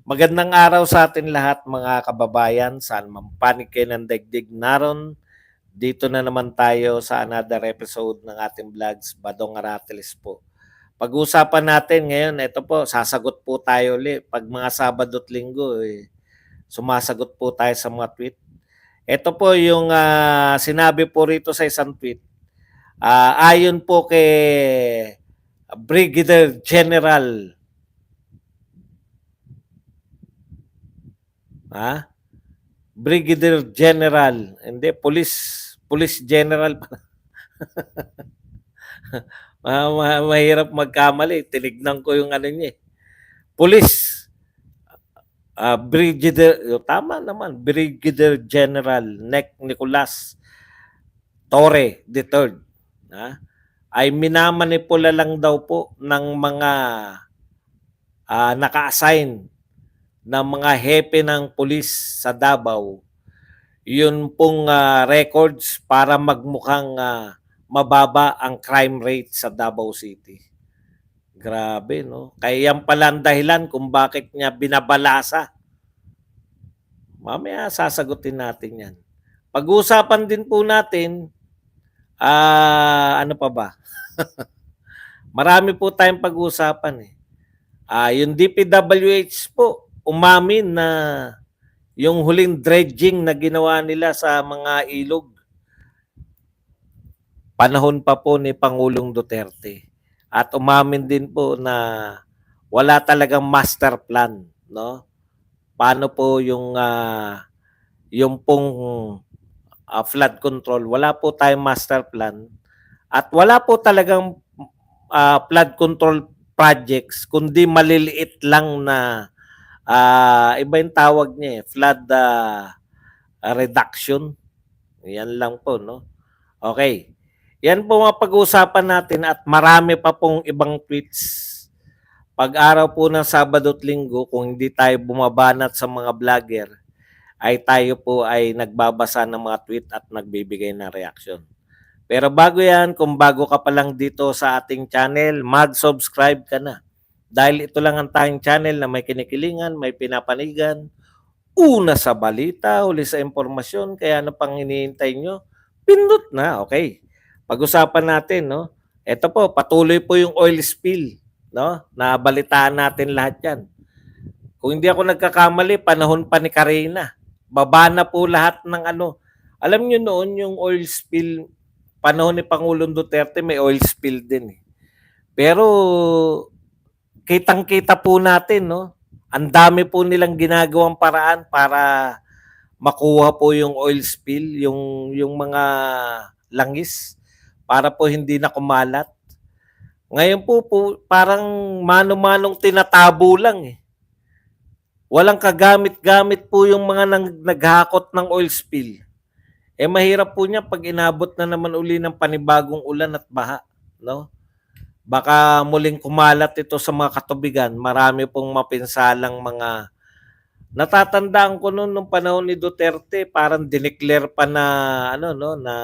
Magandang araw sa atin lahat mga kababayan. Saan man panig kayo ng daigdig naron. Dito na naman tayo sa another episode ng ating vlogs, Badong Aratiles po. Pag-uusapan natin ngayon, ito po, sasagot po tayo ulit. Pag mga Sabado at Linggo, sumasagot po tayo sa mga tweet. Ito po yung sinabi po rito sa isang tweet. Ayon po kay Brigadier General Brigadier General, hindi, Police General. Mahirap magkamali. Tinignan ko yung ano niya. Police, Brigadier, tama naman, Brigadier General Nicolas Torre III, ay minamanipula lang daw po ng mga naka-assign ng mga hepe ng pulis sa Davao yun pong records para magmukhang mababa ang crime rate sa Davao City. Grabe, no? Kaya yan pala ang dahilan kung bakit niya binabalasa. Mamaya sasagutin natin yan. Pag-uusapan din po natin, ano pa ba? Marami po tayong pag-uusapan eh. Yung DPWH po, umamin na yung huling dredging na ginawa nila sa mga ilog, panahon pa po ni Pangulong Duterte. At umamin din po na wala talagang master plan, no? Paano po yung pong flood control, wala po tayong master plan at wala po talagang flood control projects kundi maliliit lang na iba yung tawag niya flood reduction. Yan lang po, no? Okay. Yan po mga pag-uusapan natin at marami pa pong ibang tweets. Pag-araw po ng Sabado at Linggo, kung hindi tayo bumabanat sa mga vlogger, ay tayo po ay nagbabasa ng mga tweet at nagbibigay ng reaction. Pero bago yan, kung bago ka pa lang dito sa ating channel, mag-subscribe ka na. Dahil ito lang ang tayong channel na may kinikilingan, may pinapanigan, una sa balita, huli sa impormasyon, kaya ano pang hinihintay nyo? Pindot na, okay. Pag-usapan natin, no? Ito po, patuloy po yung oil spill, no? Nabalitaan natin lahat yan. Kung hindi ako nagkakamali, panahon pa ni Karina. Baba na po lahat ng ano. Alam nyo noon yung oil spill, panahon ni Pangulong Duterte, may oil spill din eh. Pero kitang-kita po natin, no? Ang dami po nilang ginagawang paraan para makuha po yung oil spill, yung mga langis para po hindi na kumalat. Ngayon po parang mano-manong tinatabo lang eh. Walang kagamit-gamit po yung mga naghakot ng oil spill. Mahirap po niya pag inabot na naman uli ng panibagong ulan at baha, no? Baka muling kumalat ito sa mga katubigan. Marami pong mapinsalang mga natatandaan ko noon nung panahon ni Duterte, parang dineclare pa na ano no na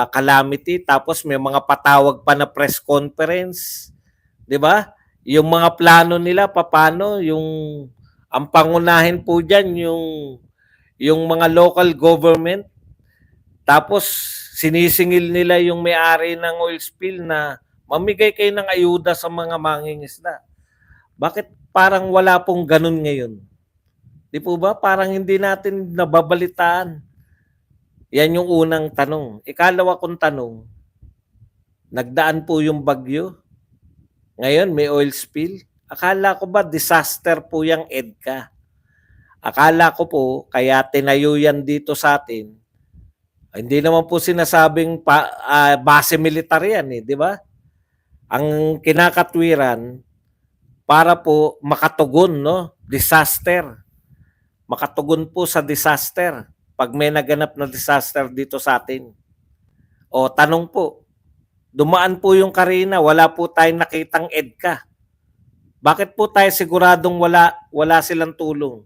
calamity tapos may mga patawag pa na press conference, 'di ba? Yung mga plano nila paano yung ang pangunahin po diyan yung mga local government tapos sinisingil nila yung may-ari ng oil spill na mamigay kayo ng ayuda sa mga mangingisda. Bakit parang wala pong ganun ngayon? Di po ba? Parang hindi natin nababalitaan. Yan yung unang tanong. Ikalawa kong tanong, nagdaan po yung bagyo. Ngayon may oil spill. Akala ko ba disaster po yung EDCA? Akala ko po, kaya tinayo yan dito sa atin. Hindi naman po sinasabing base militar yan eh, di ba? Ang kinakatwiran, para po makatugon, no? Disaster. Makatugon po sa disaster pag may naganap na disaster dito sa atin. O tanong po, dumaan po yung Karina, wala po tayong nakitang EDCA. Bakit po tayo siguradong wala silang tulong?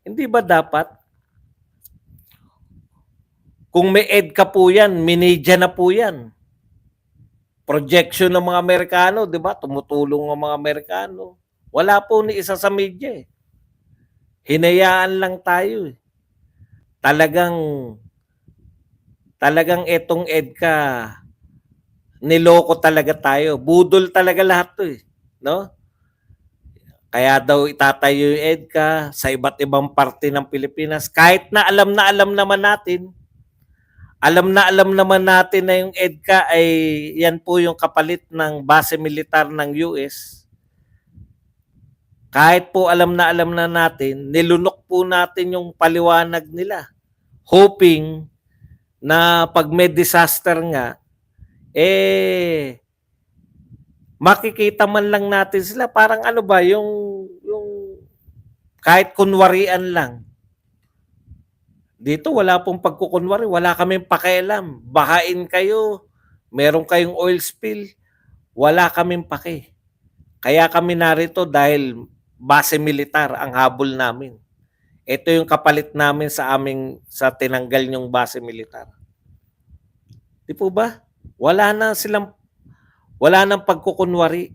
Hindi ba dapat? Kung may EDCA po yan, minidya na po yan. projection ng mga Amerikano, 'di ba? Tumutulong ang mga Amerikano. Wala po ni isa sa media eh. Hinayaan lang tayo eh. Talagang talagang etong EDCA niloko talaga tayo. Budol talaga lahat 'to eh, no? Kaya daw itatayo yung EDCA sa iba't ibang parte ng Pilipinas kahit na alam naman natin na yung EDCA ay yan po yung kapalit ng base militar ng US. Kahit po alam na natin, nilunok po natin yung paliwanag nila. Hoping na pag may disaster nga, makikita man lang natin sila. Parang ano ba, yung kahit kunwarian lang. Dito wala pong pagkukunwari, wala kaming pakialam. Bahain kayo, meron kayong oil spill, wala kaming pake. Kaya kami narito dahil base militar ang habol namin. Ito yung kapalit namin sa tinanggal yung base militar. Di po ba? Wala nang pagkukunwari.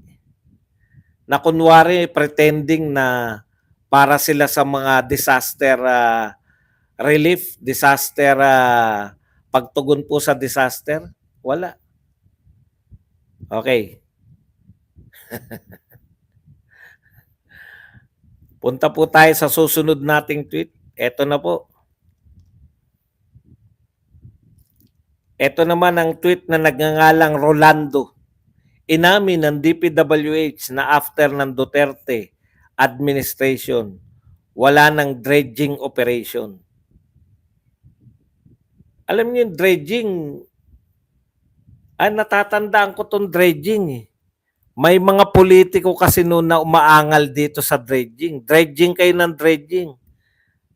Na kunwari pretending na para sila sa mga disaster relief, disaster pagtugon po sa disaster. Wala. Okay. Punta po tayo sa susunod nating tweet. Ito na po. Ito naman ang tweet na nagngangalang Rolando. Inamin ng DPWH na after ng Duterte administration, wala nang dredging operation. Alam niyo yung dredging, natatandaan ko tong dredging eh. May mga politiko kasi noon na umaangal dito sa dredging. Dredging kayo ng dredging.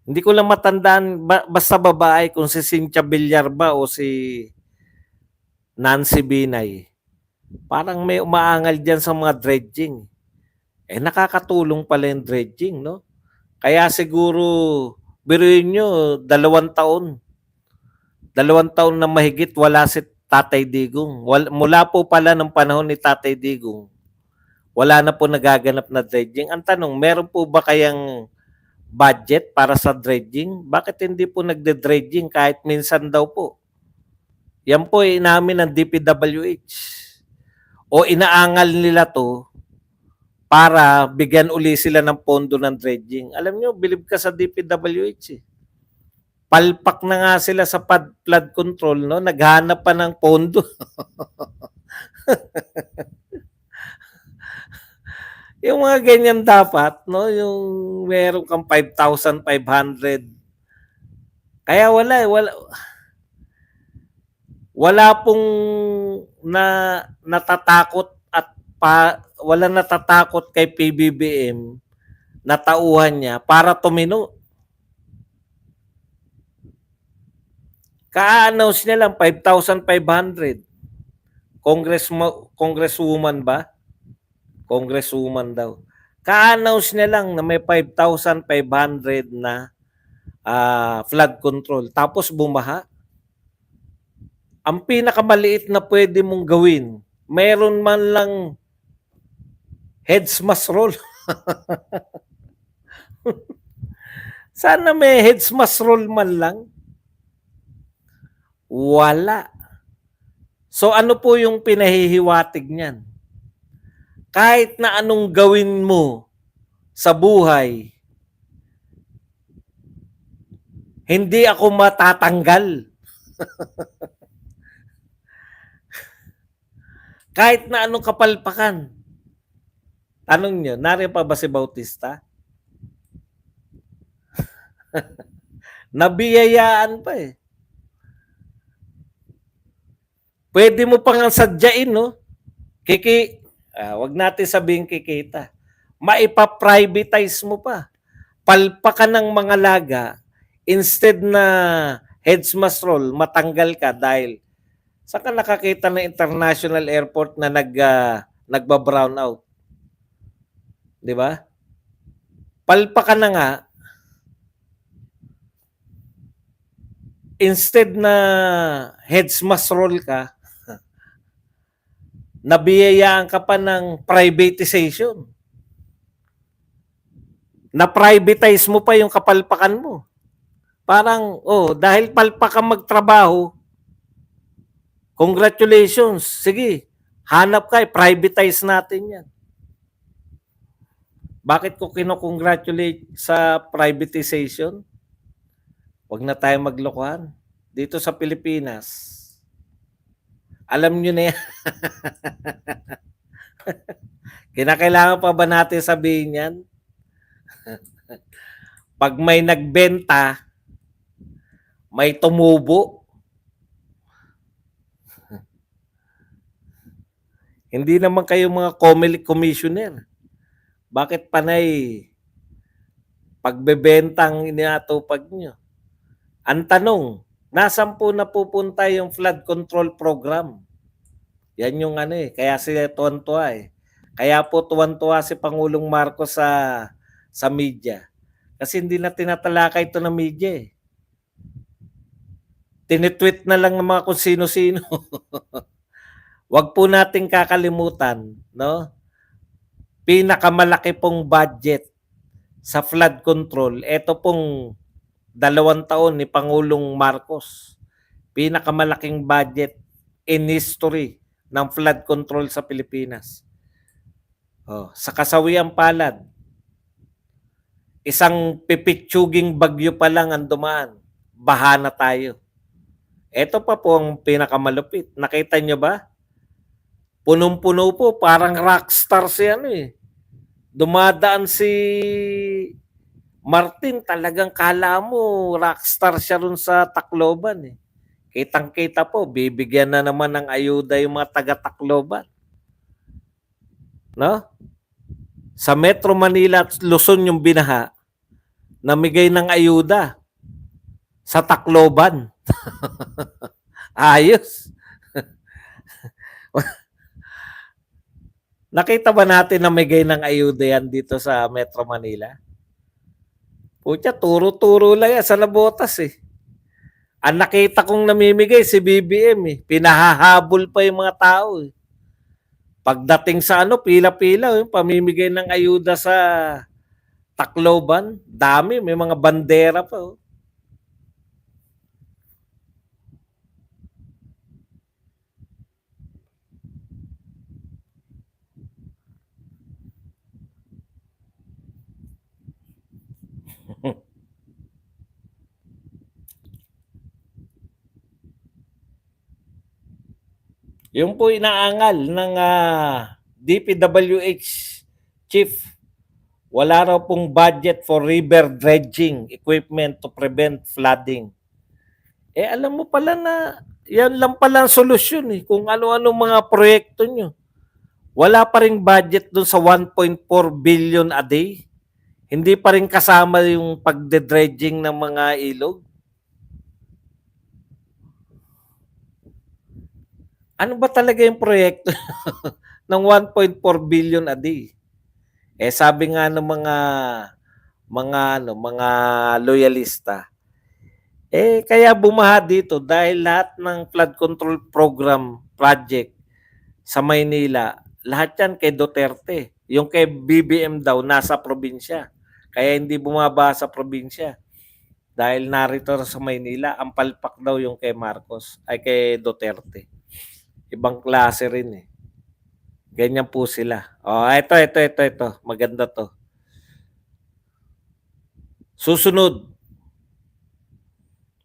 Hindi ko lang matandaan, basta babae, kung si Cynthia Villar ba o si Nancy Binay. Parang may umaangal dyan sa mga dredging. Nakakatulong pala yung dredging, no? Kaya siguro, biruin nyo, 2 taon. 2 taon na mahigit wala si Tatay Digong. Mula po pala ng panahon ni Tatay Digong, wala na po nagaganap na dredging. Ang tanong, meron po ba kayang budget para sa dredging? Bakit hindi po nagde-dredging kahit minsan daw po? Yan po ay inamin ng DPWH. O inaangal nila to para bigyan uli sila ng pondo ng dredging. Alam nyo, bilib ka sa DPWH eh. Palpak na nga sila sa flood control, no? Naghanap pa ng pondo. Yung mga ganyan dapat, no? Yung meron kang 5,500. Kaya wala pong natatakot at wala natatakot kay PBBM na tauhan niya para tumino. Ka-announce niya lang 5,500. Congresswoman ba? Congresswoman daw. Ka-announce niya lang na may 5,500 na flood control. Tapos bumaha. Ang pinakamaliit na pwede mong gawin, meron man lang heads must roll. Sana may heads must roll man lang. Wala. So ano po yung pinahihiwatig niyan? Kahit na anong gawin mo sa buhay, hindi ako matatanggal. Kahit na anong kapalpakan. Tanong nyo, nariyan pa ba si Bautista? Nabiyayaan pa eh. Pwede mo pang sadyain, no? Wag natin sabihin kikita. Maipa-privatize mo pa. Palpakan ng mga laga, instead na heads must roll, matanggal ka dahil saan ka nakakita ng international airport na nagba-brown out? 'Di ba? Palpakan na nga, instead na heads must roll ka, nabiyayaan ka pa ng privatization. Na-privatize mo pa yung kapalpakan mo. Parang, dahil palpak ka magtrabaho, congratulations, sige, hanap ka, privatize natin yan. Bakit ko kinocongratulate sa privatization? Huwag na tayo maglokohan. Dito sa Pilipinas, alam nyo na yan. Kinakailangan pa ba natin sabihin yan? Pag may nagbenta, may tumubo. Hindi naman kayo mga COMELEC commissioner. Bakit panay pagbebentang inatupag nyo? Ang tanong, nasaan po napupunta yung flood control program? Yan yung kaya sila tuwan-tuwa eh. Kaya po tuwan-tuwa si Pangulong Marcos sa media. Kasi hindi na tinatalakay ito ng media eh. Tinitweet na lang ng mga kung sino-sino. Wag po nating kakalimutan, no? Pinakamalaki pong budget sa flood control, ito pong 2 taon ni Pangulong Marcos. Pinakamalaking budget in history ng flood control sa Pilipinas. Sa kasawiang palad, isang pipitsuging bagyo pa lang ang dumaan, baha na tayo. Ito pa po ang pinakamalupit. Nakita nyo ba? Punong-puno po, parang rockstar si Dumadaan si Martin, talagang kala mo rockstar siya ron sa Tacloban eh. Kitang-kita po, bibigyan na naman ng ayuda yung mga taga-Tacloban. No? Sa Metro Manila at Luzon yung binaha, namigay ng ayuda sa Tacloban. Ayos. Nakita ba natin namigay ng ayuda yan dito sa Metro Manila? Pucha, turo-turo lang yan sa nabotas eh. Ang nakita kong namimigay si BBM eh. Pinahahabol pa yung mga tao eh. Pagdating sa pila-pila, yung pamimigay ng ayuda sa Tacloban, dami, may mga bandera pa. Oh. Yung po inaangal ng DPWH chief, wala raw pong budget for river dredging equipment to prevent flooding. Alam mo pala na yan lang pala ang solusyon eh, kung ano-ano mga proyekto nyo. Wala pa ring budget dun sa 1.4 billion a day. Hindi pa rin kasama yung pagdedredging ng mga ilog. Ano ba talaga yung proyekto ng 1.4 billion a day? Sabi nga ng mga loyalista, kaya bumaha dito dahil lahat ng flood control program project sa Maynila, lahat yan kay Duterte. Yung kay BBM daw nasa probinsya. Kaya hindi bumaba sa probinsya. Dahil narito sa Maynila, ang palpak daw yung kay Marcos, ay kay Duterte. Ibang klase rin eh. Ganyan po sila. Ito. Maganda to. Susunod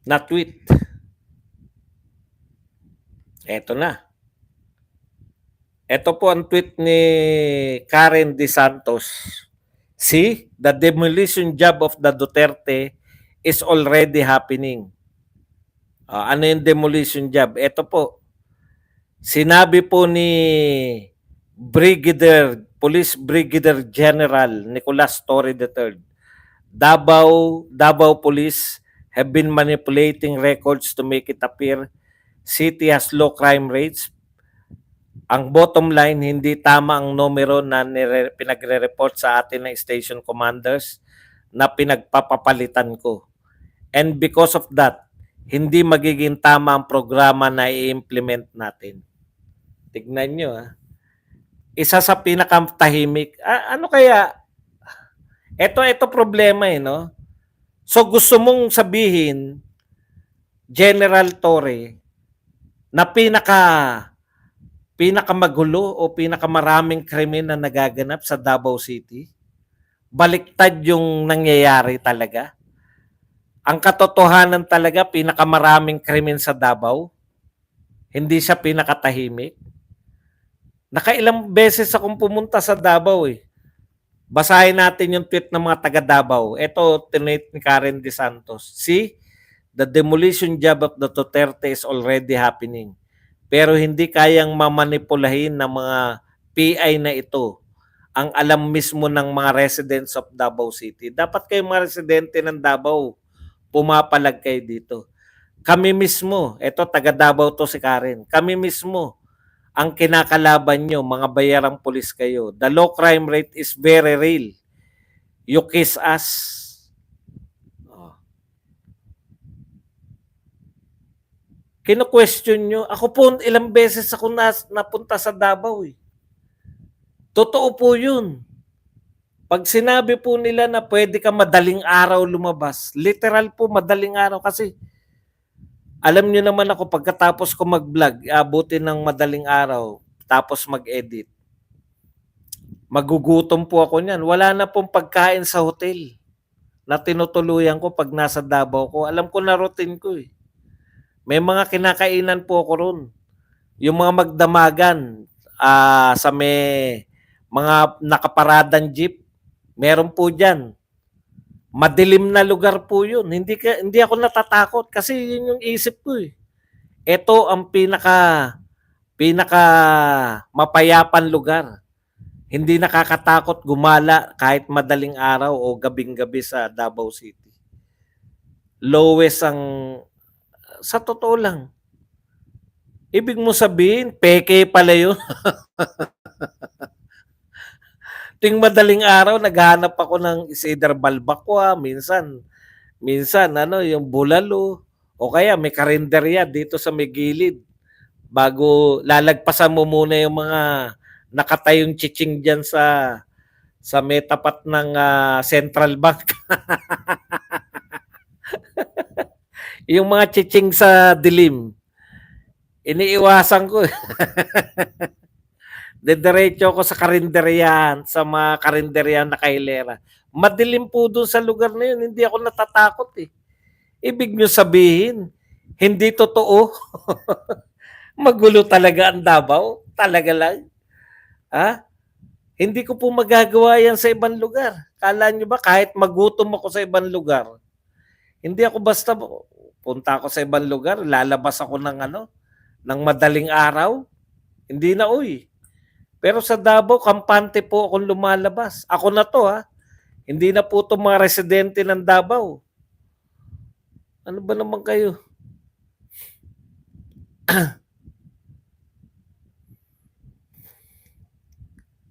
na tweet. Ito na. Ito po ang tweet ni Karen De Santos. See, the demolition job of the Duterte is already happening. Ano yung demolition job? Ito po. Sinabi po ni Police Brigadier General Nicolas Torre III, Davao Police have been manipulating records to make it appear city has low crime rates. Ang bottom line, hindi tama ang numero na pinagre-report sa atin ng station commanders na pinagpapapalitan ko. And because of that, hindi magiging tama ang programa na i-implement natin. Tignan nyo isa sa pinakatahimik. Ano kaya? Ito problema eh, no? So gusto mong sabihin, General Torre, na pinakamagulo o pinakamaraming krimen na nagaganap sa Davao City? Baliktad yung nangyayari talaga? Ang katotohanan talaga, pinakamaraming krimen sa Davao? Hindi siya pinakatahimik? Nakailang beses akong pumunta sa Davao eh. Basahin natin yung tweet ng mga taga Davao. Ito, tinweet ni Karen De Santos. See, the demolition job of the Duterte is already happening. Pero hindi kayang mamanipulahin ng mga PI na ito ang alam mismo ng mga residents of Davao City. Dapat kayo mga residente ng Davao, pumapalag kayo dito. Kami mismo, eto taga Davao to si Karen, kami mismo ang kinakalaban nyo, mga bayarang pulis kayo. The low crime rate is very real. You kiss us. Oh. Kino-question nyo. Ako po, ilang beses ako napunta sa Davao eh. Totoo po yun. Pag sinabi po nila na pwede ka madaling araw lumabas, literal po madaling araw kasi alam nyo naman ako pagkatapos ko mag-vlog, abutin ng madaling araw, tapos mag-edit. Magugutom po ako niyan. Wala na pong pagkain sa hotel na tinutuluyan ko pag nasa Davao ko. Alam ko na routine ko eh. May mga kinakainan po ako ron. Yung mga magdamagan sa may mga nakaparadang jeep, meron po dyan. Madilim na lugar po yun. Hindi ako natatakot kasi yun yung isip ko eh. Ito ang pinaka mapayapan lugar. Hindi nakakatakot gumala kahit madaling araw o gabing-gabi sa Davao City. Lowest ang, sa totoo lang, ibig mo sabihin, peke pala yun. Ting madaling araw, naghahanap ako ng either balbakwa, minsan yung bulalo, o kaya may karinderya dito sa may gilid. Bago lalagpasan mo muna yung mga nakatayong chiching dyan sa may tapat ng Central Bank. Yung mga chiching sa dilim, iniiwasan ko. Diretso ako sa karinderyahan, sa mga karinderyahan na kahilera. Madilim po doon sa lugar na yun, hindi ako natatakot eh. Ibig nyo sabihin, hindi totoo. Magulo talaga ang Davao. Talaga lang. Ha? Hindi ko po magagawa yan sa ibang lugar. Kala nyo ba kahit magutom ako sa ibang lugar, hindi ako basta punta ako sa ibang lugar, lalabas ako ng madaling araw. Hindi na uy. Pero sa Davao, kampante po akong lumalabas. Ako na to ha. Hindi na po itong mga residente ng Davao. Ano ba naman kayo?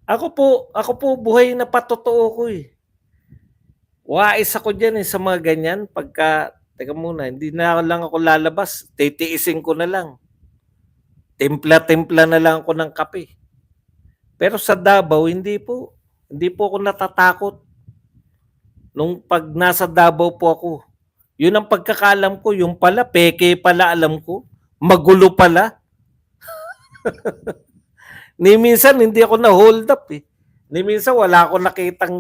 Ako po buhay na patotoo ko eh. Wais ako dyan eh sa mga ganyan. Teka muna, hindi na lang ako lalabas. Titiisin ko na lang. Timpla-timpla na lang ako ng kape. Pero sa Davao, hindi po. Hindi po ako natatakot. Nung pag nasa Davao po ako, yun ang pagkakalam ko. Yung pala, peke pala alam ko. Magulo pala. Ni minsan, hindi ako na-hold up eh. Ni minsan, wala ako nakitang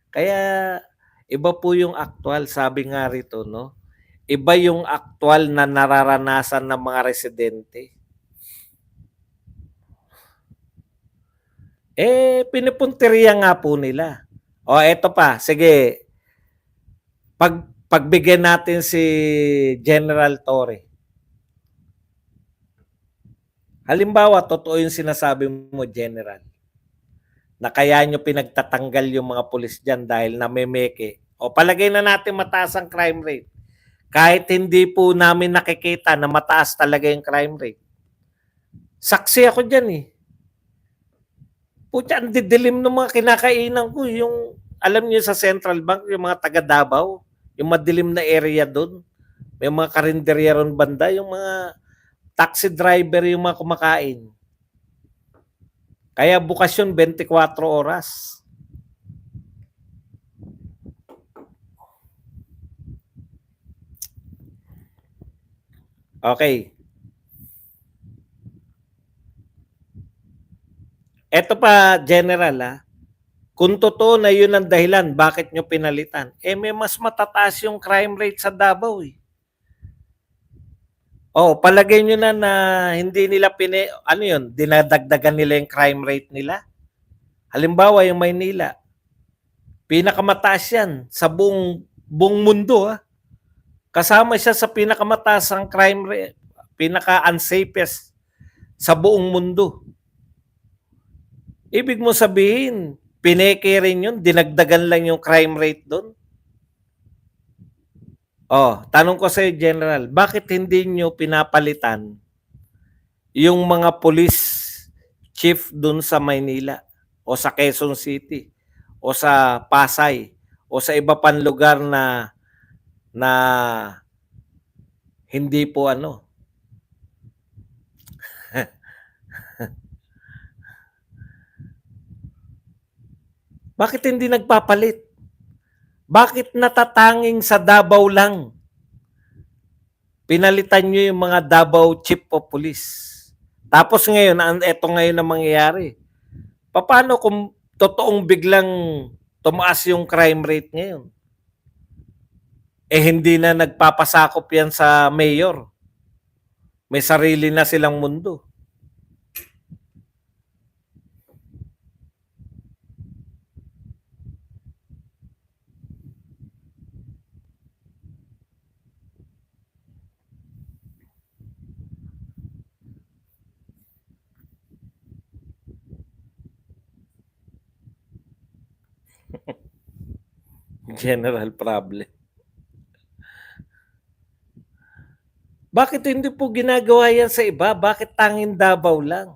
Kaya, iba po yung actual. Sabi nga rito, no? Iba yung actual na nararanasan ng mga residente. Pinipunteriya nga po nila. O, eto pa. Sige. Pagbigyan natin si General Torre. Halimbawa, totoo yung sinasabi mo, General, na kaya nyo pinagtatanggal yung mga pulis dyan dahil namemeke. O, palagay na natin mataas ang crime rate. Kahit hindi po namin nakikita na mataas talaga yung crime rate. Saksi ako dyan eh. Pucha, ang didilim ng mga kinakainan ko. Yung, alam niyo sa Central Bank, yung mga taga Davao, yung madilim na area doon. May mga karinderya ron banda, yung mga taxi driver yung mga kumakain. Kaya bukas yun 24 oras. Okay. Eto pa, General, kung totoo na yun ang dahilan, bakit nyo pinalitan? Eh, may mas matataas yung crime rate sa Davao eh. Oh, palagay nyo na hindi nila ano yun, dinadagdagan nila yung crime rate nila. Halimbawa, yung Maynila, pinakamataas yan sa buong mundo. Kasama siya sa pinakamataas ang crime rate, pinaka-unsafest sa buong mundo. Ibig mo sabihin, pineke rin yun, dinagdagan lang yung crime rate doon. Oh, tanong ko sa General, bakit hindi nyo pinapalitan yung mga police chief doon sa Maynila o sa Quezon City o sa Pasay o sa iba pang lugar na hindi po ano? Bakit hindi nagpapalit? Bakit natatanging sa Davao lang? Pinalitan nyo yung mga Davao Chief of Police. Tapos ngayon, eto ngayon ang mangyayari. Paano kung totoong biglang tumaas yung crime rate ngayon? Eh hindi na nagpapasakop yan sa mayor. May sarili na silang mundo. General problem. Bakit hindi po ginagawa yan sa iba? Bakit tanging Davao lang?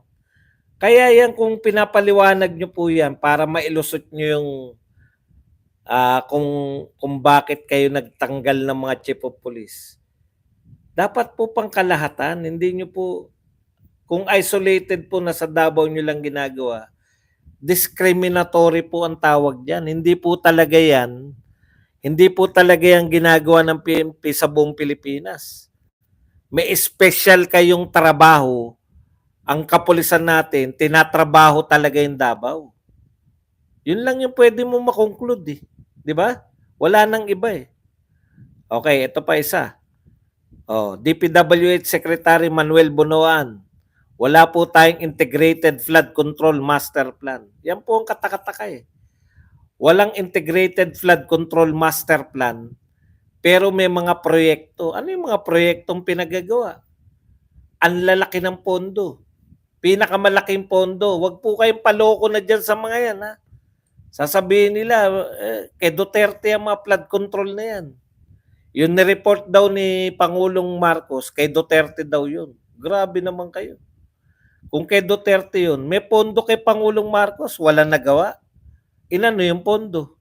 Kaya yan kung pinapaliwanag nyo po yan para mailusot nyo yung kung bakit kayo nagtanggal ng mga chief of police. Dapat po pangkalahatan, hindi nyo po, kung isolated po na sa Davao nyo lang ginagawa, discriminatory po ang tawag dyan. Hindi po talaga yan ginagawa ng PNP sa buong Pilipinas. May special kayong trabaho, ang kapulisan natin, tinatrabaho talaga yung Davao. Yun lang yung pwede mo makonclude eh. Di ba? Wala nang iba eh. Okay, ito pa isa. DPWH Secretary Manuel Bunoan. Wala po tayong integrated flood control master plan. Yan po ang katakataka eh. Walang integrated flood control master plan, pero may mga proyekto. Ano yung mga proyektong pinagagawa? Ang lalaki ng pondo. Pinakamalaking pondo. Huwag po kayong paloko na dyan sa mga yan. Sasabihin nila, kay Duterte ang mga flood control na yan. Yung nireport daw ni Pangulong Marcos, kay Duterte daw yun. Grabe naman kayo. Kung kay Duterte yun, may pondo kay Pangulong Marcos, wala nagawa. Inano yung pondo?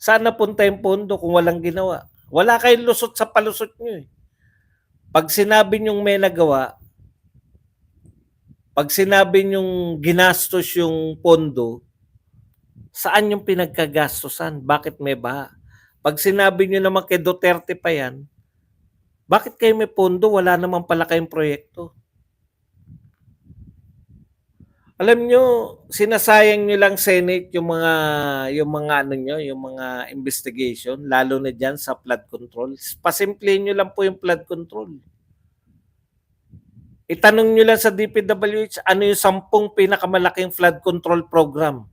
Saan napunta yung pondo kung walang ginawa? Wala kayong lusot sa palusot nyo eh. Pag sinabi nyong may nagawa, pag sinabi nyong ginastos yung pondo, saan yung pinagkagastosan? Bakit may baha? Pag sinabi nyo naman kay Duterte pa yan, bakit kayo may pondo? Wala naman pala kayong proyekto. Alam nyo, sinasayang nyo lang Senate yung mga investigation, lalo na diyan sa flood control. Pasimplihin nyo lang po yung flood control. Itanong nyo lang sa DPWH, ano yung 10 pinakamalaking flood control program?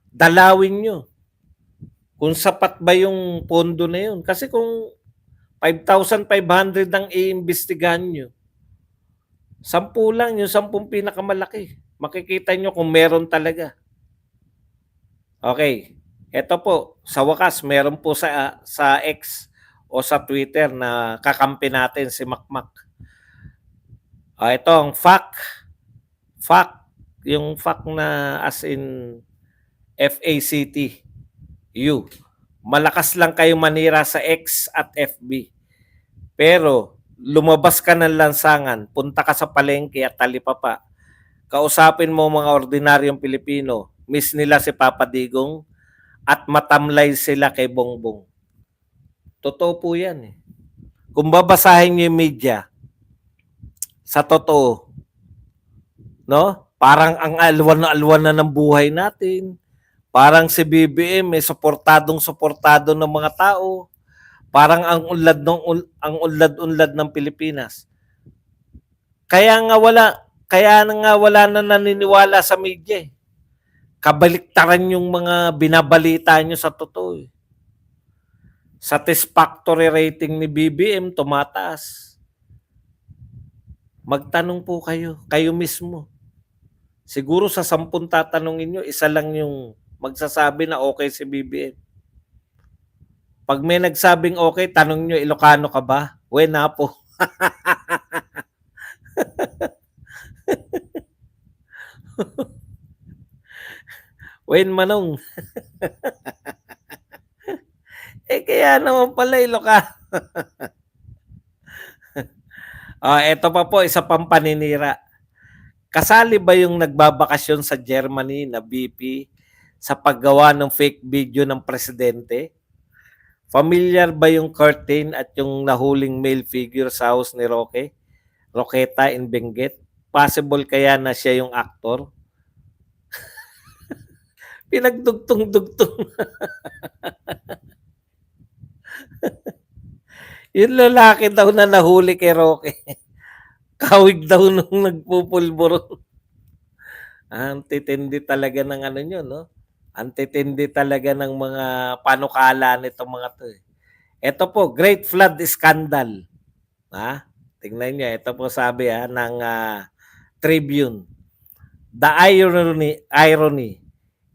Dalawin nyo. Kung sapat ba yung pondo na yun. Kasi kung 5,500 ang iimbestigahan nyo, 10 lang, yung 10 pinakamalaki. Makikita nyo kung meron talaga. Okay. Ito po, sa wakas, meron po sa X o sa Twitter na kakampi natin si Makmak. Ito ang fact. Yung fact na as in FACT. Malakas lang kayo manira sa X at FB. Pero lumabas ka ng lansangan, punta ka sa palengke at talipapa, kausapin mo mga ordinaryong Pilipino, miss nila si Papa Digong at matamlay sila kay Bongbong. Totoo po yan eh. Kung babasahin niyo yung media, sa totoo, no? Parang ang alwan na ng buhay natin. Parang si BBM may suportado ng mga tao. Parang ang unlad-unlad ng Pilipinas. Kaya nga wala na naniniwala sa media. Kabaliktaran yung mga binabalita nyo sa totoo. Satisfactory rating ni BBM tumataas. Magtanong po kayo mismo. Siguro sa 10 tatanungin nyo, isa lang yung magsasabi na okay si BBM. Pag may nagsabing okay, tanong nyo, Ilocano ka ba? Na po. Manong. Kaya naman pala Ilocano. Ito pa po, isa pang paninira. Kasali ba yung nagbabakasyon sa Germany na BP sa paggawa ng fake video ng presidente? Familiar ba yung curtain at yung nahuling male figure sa house ni Roqueta in Benguet? Possible kaya na siya yung aktor? Pinagdugtong-dugtong. Yung lalaki daw na nahuli kay Roque. Kawig daw nung nagpupulburo. Antitindi talaga ng ano nyo, no? Antitindi talaga ng mga panukala nitong mga to. Ito po, Great Flood Scandal. Tingnan nyo, ito po sabi ng Tribune. The irony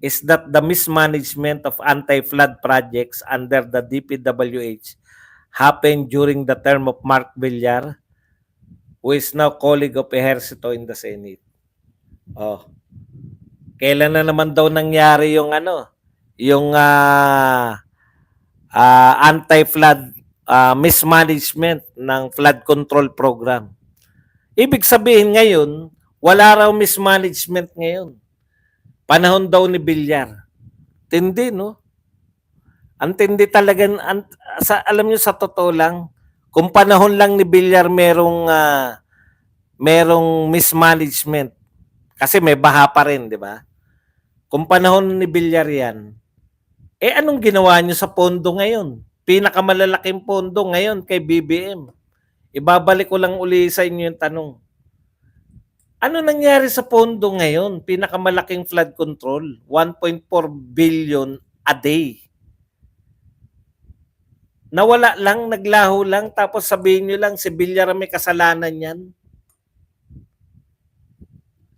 is that the mismanagement of anti-flood projects under the DPWH happened during the term of Mark Villar, who is now colleague of Ejercito in the Senate. Kailan na naman daw nangyari yung anti-flood mismanagement ng flood control program. Ibig sabihin ngayon, wala raw mismanagement ngayon. Panahon daw ni Villar. Tindi, no? Ang tindi talaga. Alam nyo, sa totoo lang, kung panahon lang ni Villar merong mismanagement. Kasi may baha pa rin, di ba? Kung panahon ni Villar yan, anong ginawa nyo sa pondo ngayon? Pinakamalalaking pondo ngayon kay BBM. Ibabalik ko lang uli sa inyo yung tanong. Ano nangyari sa pondo ngayon? Pinakamalaking flood control, 1.4 billion a day. Nawala lang, naglaho lang, tapos sabihin nyo lang si Villar may kasalanan yan.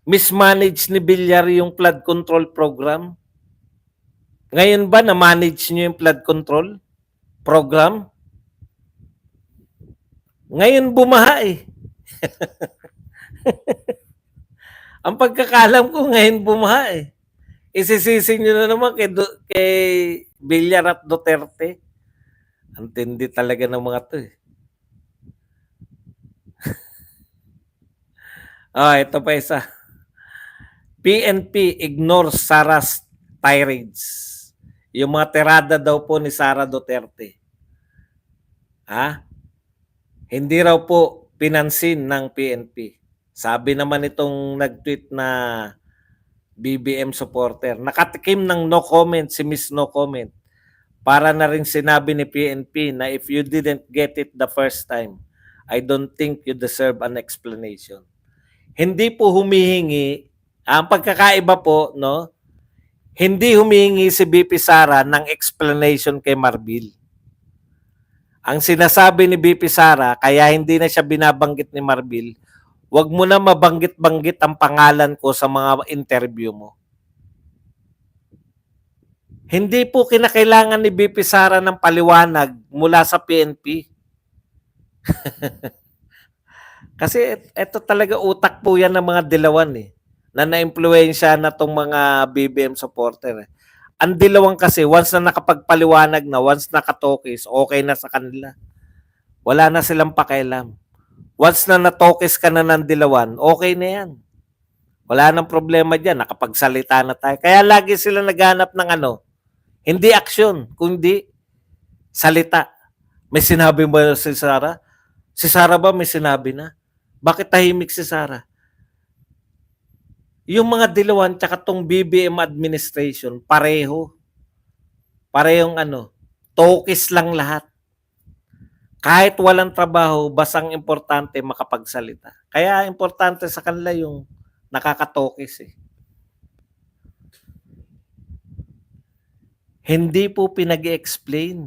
Mismanage ni Villar yung flood control program. Ngayon ba na-manage nyo yung flood control program? Ngayon bumaha eh. Ang pagkakalam ko ngayon bumaha eh. Isisisi nyo na naman kay Villar at Duterte. Ang tindi talaga ng mga to eh. Ito pa isa. PNP ignores Sara's tirades. Yung mga tirada daw po ni Sara Duterte. Hindi raw po pinansin ng PNP. Sabi naman itong nag-tweet na BBM supporter. Nakatikim ng no comment si Miss No Comment. Para na rin sinabi ni PNP na if you didn't get it the first time, I don't think you deserve an explanation. Hindi po humihingi, ang pagkakaiba po, no? Hindi humihingi si BP Sara ng explanation kay Marbil. Ang sinasabi ni BP Sara, kaya hindi na siya binabanggit ni Marbil, wag mo na mabanggit-banggit ang pangalan ko sa mga interview mo. Hindi po kinakailangan ni BP Sara ng paliwanag mula sa PNP. Kasi ito talaga utak po yan ng mga dilawan eh, na na-impluensya na itong mga BBM supporter. Ang dilawan kasi, once na nakapagpaliwanag na, once nakatokis, okay na sa kanila. Wala na silang pakialam. Once na natokes ka na ng dilawan, okay na yan. Wala nang problema dyan, nakapagsalita na tayo. Kaya lagi sila naghanap ng ano, hindi aksyon, kundi salita. May sinabi ba si Sara? Si Sara ba may sinabi na? Bakit tahimik si Sara? Yung mga dilawan tsaka tong BBM administration, pareho. Parehong ano, tokis lang lahat. Kahit walang trabaho, basang importante makapagsalita. Kaya importante sa kanila yung nakakatokis eh. Hindi po pinag-explain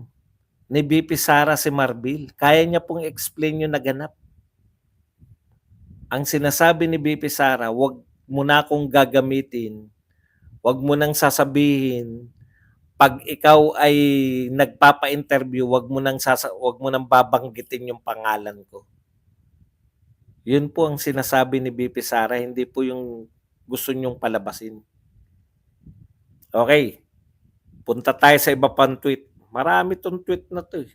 ni BP Sara si Marbil. Kaya niya pong explain yung naganap. Ang sinasabi ni BP Sara, wag mo na akong gagamitin, wag mo nang sasabihin, pag ikaw ay nagpapa-interview, wag mo nang babanggitin yung pangalan ko. Yun po ang sinasabi ni BP Sara, hindi po yung gusto nyong palabasin. Okay, punta tayo sa iba pang tweet. Marami tong tweet na to eh.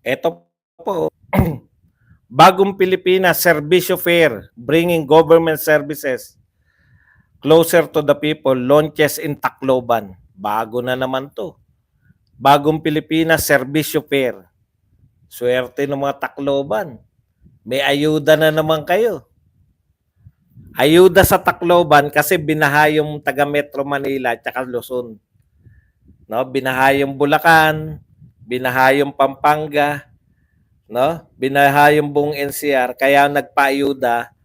Ito po, Bagong Pilipinas Serbisyo Fair, bringing government services closer to the people, launches in Tacloban. Bago na naman to. Bagong Pilipinas Serbisyo Fair. Swerte ng mga Tacloban. May ayuda na naman kayo. Ayuda sa Tacloban kasi binaha yung taga Metro Manila at Luzon. No, binaha yung Bulacan, binaha yung Pampanga, no? Binaha yung buong NCR kaya nagpaayuda.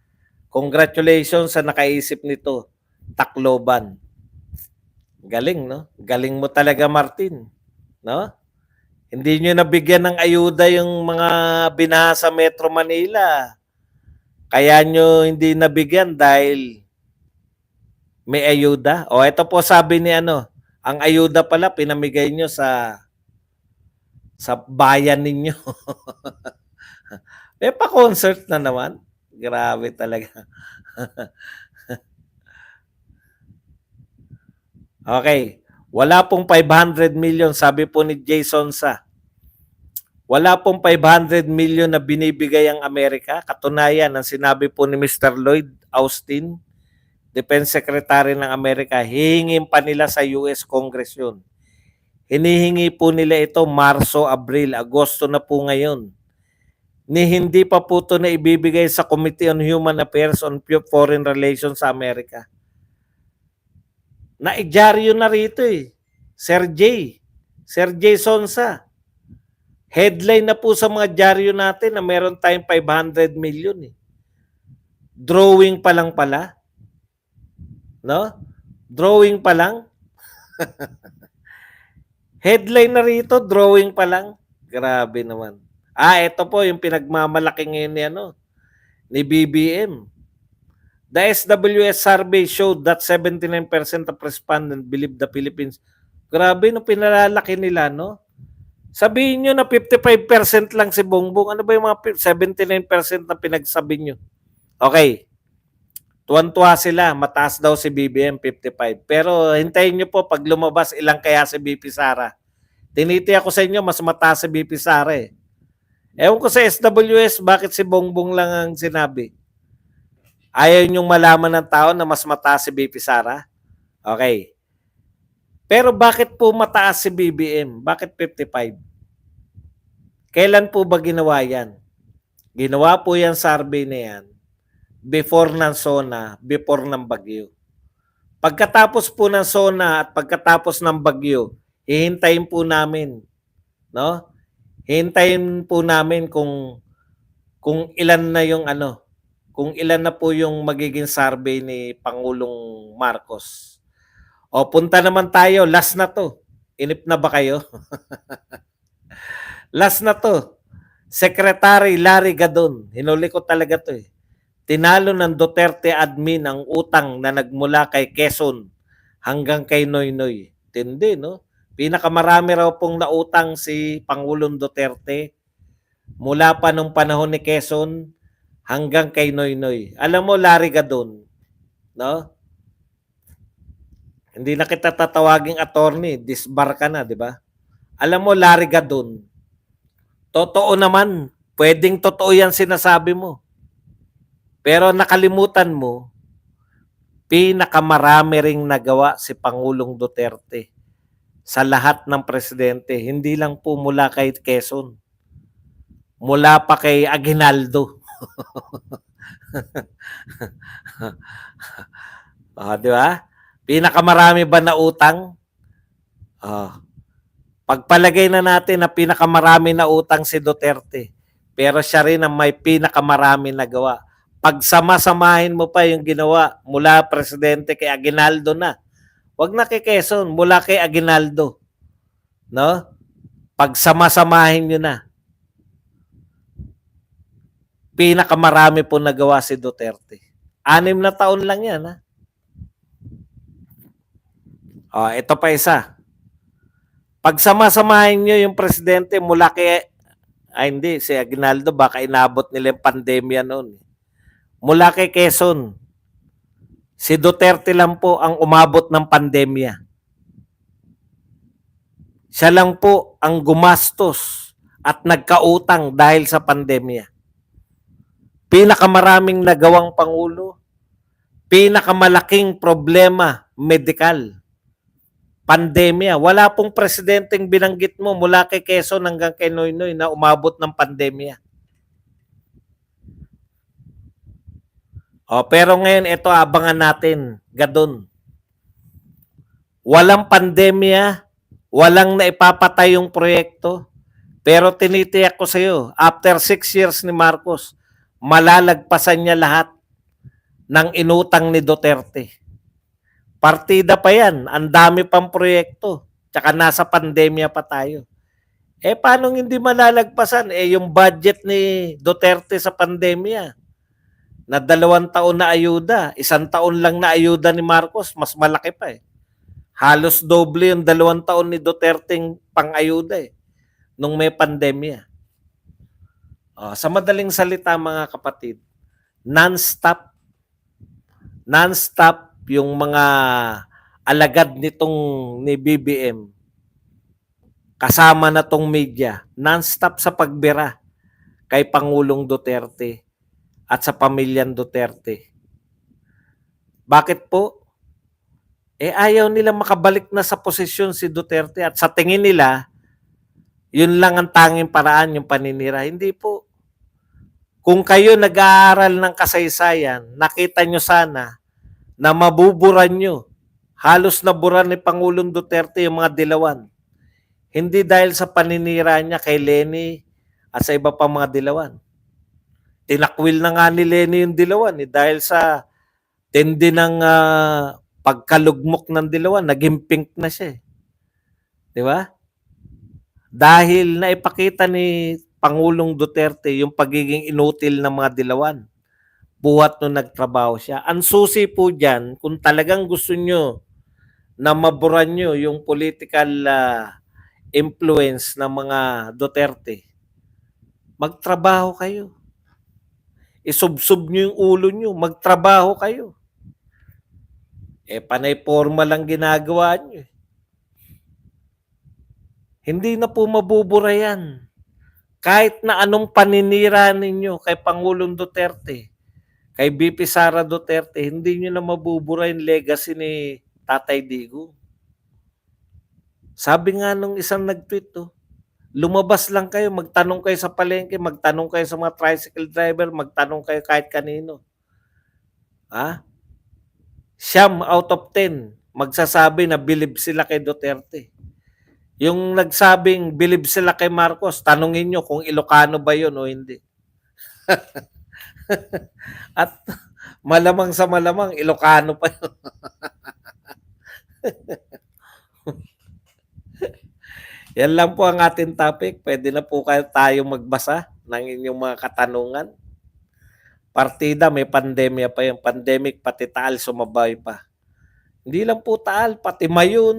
Congratulations sa nakaisip nito, Tacloban. Galing, no? Galing mo talaga, Martin, no? Hindi nyo nabigyan ng ayuda yung mga binaha sa Metro Manila. Kaya nyo hindi nabigyan dahil may ayuda. O ito po sabi ni ano, ang ayuda pala pinamigay nyo sa bayan ninyo. May pa-concert na naman. Grabe talaga. Okay. Wala pong 500 million, sabi po ni Jason Sa. Wala pong 500 million na binibigay ang Amerika. Katunayan, ang sinabi po ni Mr. Lloyd Austin, Defense Secretary ng Amerika, hihingin pa nila sa US Congress yun. Hinihingi po nila ito Marso, Abril, Agosto na po ngayon. Ni hindi pa po ito na ibibigay sa Committee on Human Affairs on Foreign Relations sa Amerika. Naidyaryo na rito eh. Sir J. Sonsa. Headline na po sa mga dyaryo natin na meron tayong 500 million eh. Drawing pa lang pala. No? Drawing pa lang. Headline na rito, drawing pa lang. Grabe naman. Ito po yung pinagmamalaki ngayon ni, ni BBM. The SWS survey showed that 79% of respondents believe the Philippines. Grabe, no, pinalalaki nila, no? Sabihin nyo na 55% lang si Bongbong. Ano ba yung mga 79% na pinagsabi nyo? Okay. Tuwan-tuwa sila. Mataas daw si BBM, 55. Pero hintayin nyo po, pag lumabas, ilang kaya si BP Sara. Tiniti ako sa inyo, mas mataas si BP Sara eh. Ewan ko sa SWS, bakit si Bongbong lang ang sinabi? Ayaw nyong malaman ng tao na mas mataas si BP Sara? Okay. Pero bakit po mataas si BBM? Bakit 55? Kailan po ba ginawa yan? Ginawa po yan survey na yan before ng SONA, before ng bagyo. Pagkatapos po ng SONA at pagkatapos ng bagyo, hihintayin po namin, no? Hihintayin po namin kung kung ilan na yung ano, kung ilan na po yung magiging survey ni Pangulong Marcos. O punta naman tayo, last na 'to. Inip na ba kayo? Last na 'to. Secretary Larry Gadon, hinuli ko talaga 'to, eh. Tinalo ng Duterte admin ang utang na nagmula kay Quezon hanggang kay Noynoy. Tindi, no? Pinakamarami raw pong nautang si Pangulong Duterte mula pa nung panahon ni Quezon hanggang kay Noynoy. Alam mo, Larry Gadon, no? Hindi na kita tatawaging attorney, disbar ka na, di ba? Alam mo, Larry Gadon, totoo naman, pwedeng totoo yan sinasabi mo. Pero nakalimutan mo, pinakamarami ring nagawa si Pangulong Duterte sa lahat ng presidente. Hindi lang po mula kay Quezon. Mula pa kay Aguinaldo. Di ba? Pinakamarami ba na utang? Pagpalagay na natin na pinakamarami na utang si Duterte. Pero siya rin ang may pinakamarami na gawa. Pagsama-samahin mo pa yung ginawa mula presidente kay Aguinaldo na. Wag na kay Quezon, mula kay Aguinaldo. No? Pagsama-samahin nyo na. Pinakamarami po nagawa si Duterte. 6 na taon lang yan, ha? Ito pa isa. Pagsama-samahin nyo yung presidente mula kay, hindi, si Aguinaldo, baka inabot nila yung pandemya noon. Mula kay Quezon, si Duterte lang po ang umabot ng pandemya. Siya lang po ang gumastos at nagkautang dahil sa pandemya. Pinakamaraming nagawang Pangulo, pinakamalaking problema, medikal, pandemya. Wala pong presidenteng binanggit mo mula kay Quezon hanggang kay Noynoy na umabot ng pandemya. Pero ngayon, ito abangan natin, Gadon. Walang pandemya, walang naipapatay yung proyekto, pero tinitiyak ko sa iyo, after 6 years ni Marcos, malalagpasan niya lahat ng inutang ni Duterte. Partida pa yan, ang dami pang proyekto, tsaka nasa pandemya pa tayo. Paano hindi malalagpasan? Yung budget ni Duterte sa pandemya, na 2 taon na ayuda, 1 taon lang na ayuda ni Marcos, mas malaki pa eh. Halos doble yung 2 taon ni Duterte pang-ayuda eh, nung may pandemya. Sa madaling salita mga kapatid, non-stop yung mga alagad nitong ni BBM, kasama na tong media, non-stop sa pagbira kay Pangulong Duterte at sa pamilyang Duterte. Bakit po? Ayaw nila makabalik na sa posisyon si Duterte at sa tingin nila, yun lang ang tanging paraan yung paninira. Hindi po. Kung kayo nag-aaral ng kasaysayan, nakita nyo sana na mabuburan nyo. Halos naburan ni Pangulong Duterte yung mga dilawan. Hindi dahil sa paninira niya kay Leni at sa iba pang mga dilawan. Tinakwil na nga ni Leni yung dilawan dahil sa tindi ng pagkalugmok ng dilawan, naging pink na siya. Di ba? Dahil naipakita ni Pangulong Duterte yung pagiging inutil ng mga dilawan. Buhat nung nagtrabaho siya. Ang susi po dyan, kung talagang gusto nyo na maburan nyo yung political influence ng mga Duterte, magtrabaho kayo. Isubsob nyo yung ulo nyo, magtrabaho kayo. Panay forma lang ginagawa nyo. Hindi na po mabubura yan. Kahit na anong paninira ninyo kay Pangulong Duterte, kay BP Sara Duterte, hindi nyo na mabubura yung legacy ni Tatay Digong. Sabi nga nung isang nag-tweet, lumabas lang kayo, magtanong kayo sa palengke, magtanong kayo sa mga tricycle driver, magtanong kayo kahit kanino. Siyam out of 10 magsasabi na believe sila kay Duterte. Yung nagsabing believe sila kay Marcos, tanungin nyo kung Ilocano ba yun o hindi. At malamang sa malamang Ilocano pa yun. Yan lang po ang ating topic. Puwede na po tayong magbasa ng inyong mga katanungan. Partida may pandemya pa yung pandemic pati Taal sumabay pa. Hindi lang po Taal, pati Mayon,